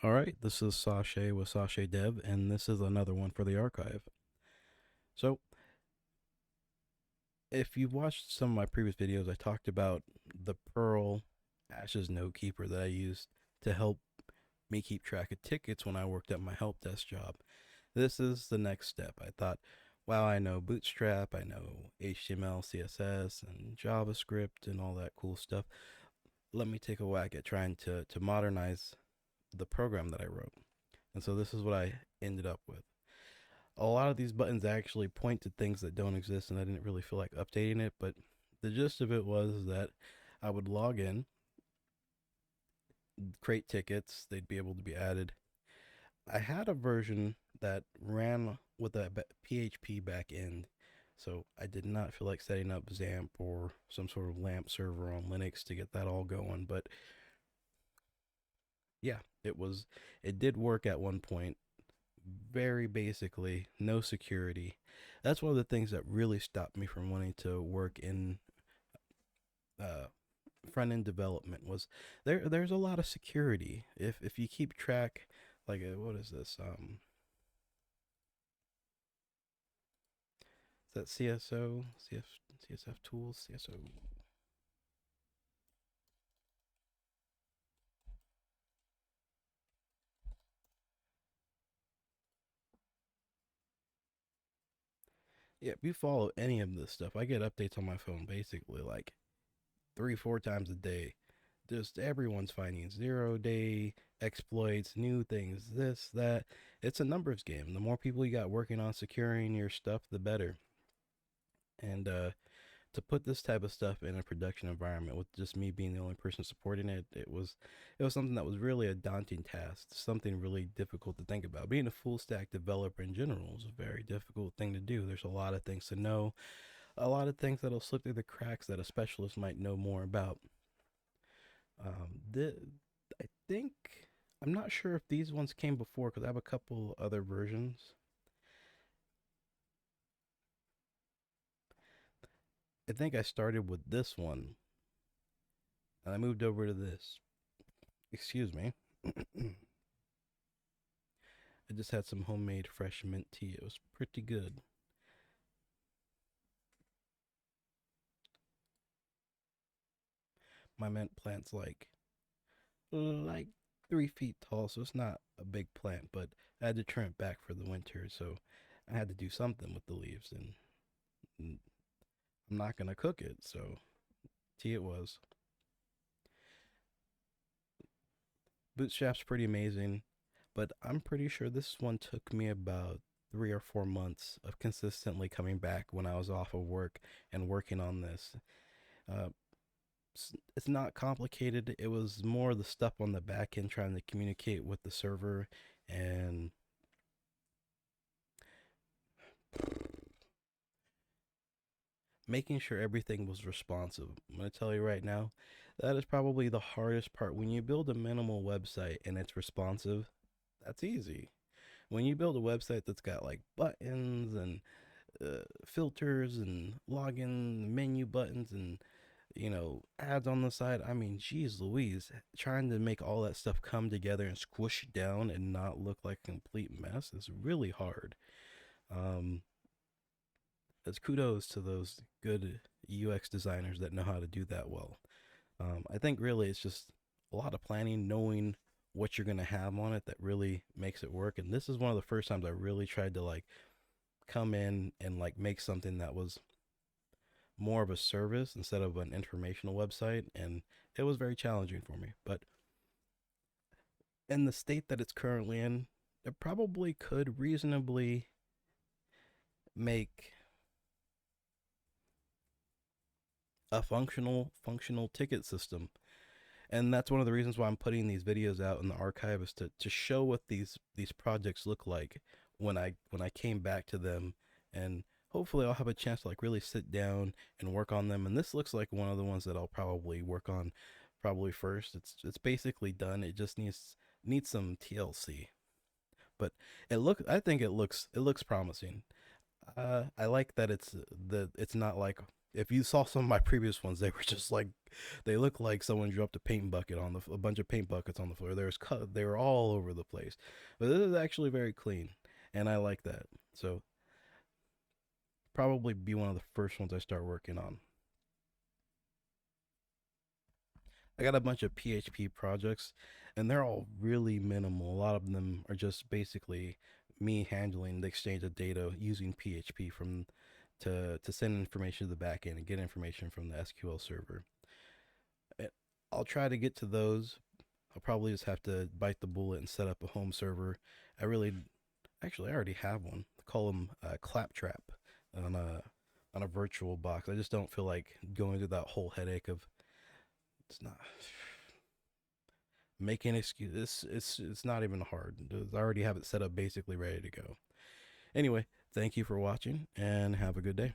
All right, this is Sashay with Sashay Dev, and this is another one for the archive. So, if you've watched some of my previous videos, I talked about the Perl Ashes Note Keeper that I used to help me keep track of tickets when I worked at my help desk job. This is the next step. I thought, wow, I know Bootstrap, I know HTML, CSS, and JavaScript, and all that cool stuff. Let me take a whack at trying to modernize the program that I wrote. And so this is what I ended up with. A lot of these buttons actually point to things that don't exist, and I didn't really feel like updating it. But the gist of it was that I would log in, create tickets, they'd be able to be added. I had a version that ran with a PHP backend, so I did not feel like setting up XAMPP or some sort of LAMP server on Linux to get that all going. But yeah, it did work at one point. Very basically, no security. That's one of the things that really stopped me from wanting to work in uh, front end development. Was there's a lot of security if you keep track. Like what is this? Is that CSO, CSF tools, CSO? Yeah, if you follow any of this stuff, I get updates on my phone basically like 3, 4 times a day. Just everyone's finding 0 day exploits, new things, this, that. It's a numbers game. The more people you got working on securing your stuff, the better. And to put this type of stuff in a production environment with just me being the only person supporting it, it was something that was really a daunting task, something really difficult to think about. Being a full stack developer in general is a very difficult thing to do. There's a lot of things to know, a lot of things that'll slip through the cracks that a specialist might know more about. The I think I'm not sure if these ones came before because I have a couple other versions. I think I started with this one and I moved over to this. Excuse me. I just had some homemade fresh mint tea. It was pretty good. My mint plant's like 3 feet tall, so it's not a big plant, but I had to trim it back for the winter, so I had to do something with the leaves, and I'm not gonna cook it, so tea it was. Bootstrap's pretty amazing, but I'm pretty sure this one took me about 3 or 4 months of consistently coming back when I was off of work and working on this. Uh, it's not complicated. It was more the stuff on the back end trying to communicate with the server and making sure everything was responsive. I'm going to tell you right now, that is probably the hardest part. When you build a minimal website and it's responsive, that's easy. When you build a website that's got like buttons and filters and login menu buttons and ads on the side, I mean, geez Louise, trying to make all that stuff come together and squish down and not look like a complete mess is really hard. Um, as kudos to those good UX designers that know how to do that well. I think really it's just a lot of planning, knowing what you're gonna have on it that really makes it work. And this is one of the first times I really tried to like come in and like make something that was more of a service instead of an informational website, and it was very challenging for me. But in the state that it's currently in, it probably could reasonably make a functional ticket system. And that's one of the reasons why I'm putting these videos out in the archive, is to show what these projects look like when I came back to them, and hopefully I'll have a chance to like really sit down and work on them. And this looks like one of the ones that I'll probably work on probably first. It's basically done. It just needs some TLC. But I think it looks promising. I like that it's not like If you saw some of my previous ones, they were just like, they look like someone dropped a paint bucket on a bunch of paint buckets on the floor. They were all over the place, but this is actually very clean, and I like that. So probably be one of the first ones I start working on. I got a bunch of PHP projects, and they're all really minimal. A lot of them are just basically me handling the exchange of data using PHP from to send information to the backend and get information from the SQL server. Eh, I'll try to get to those. I'll probably just have to bite the bullet and set up a home server. I really, actually, I already have one. I call them Claptrap on a virtual box. I just don't feel like going through that whole headache of it's not making excuses. It's not even hard. I already have it set up basically ready to go. Anyway, thank you for watching and have a good day.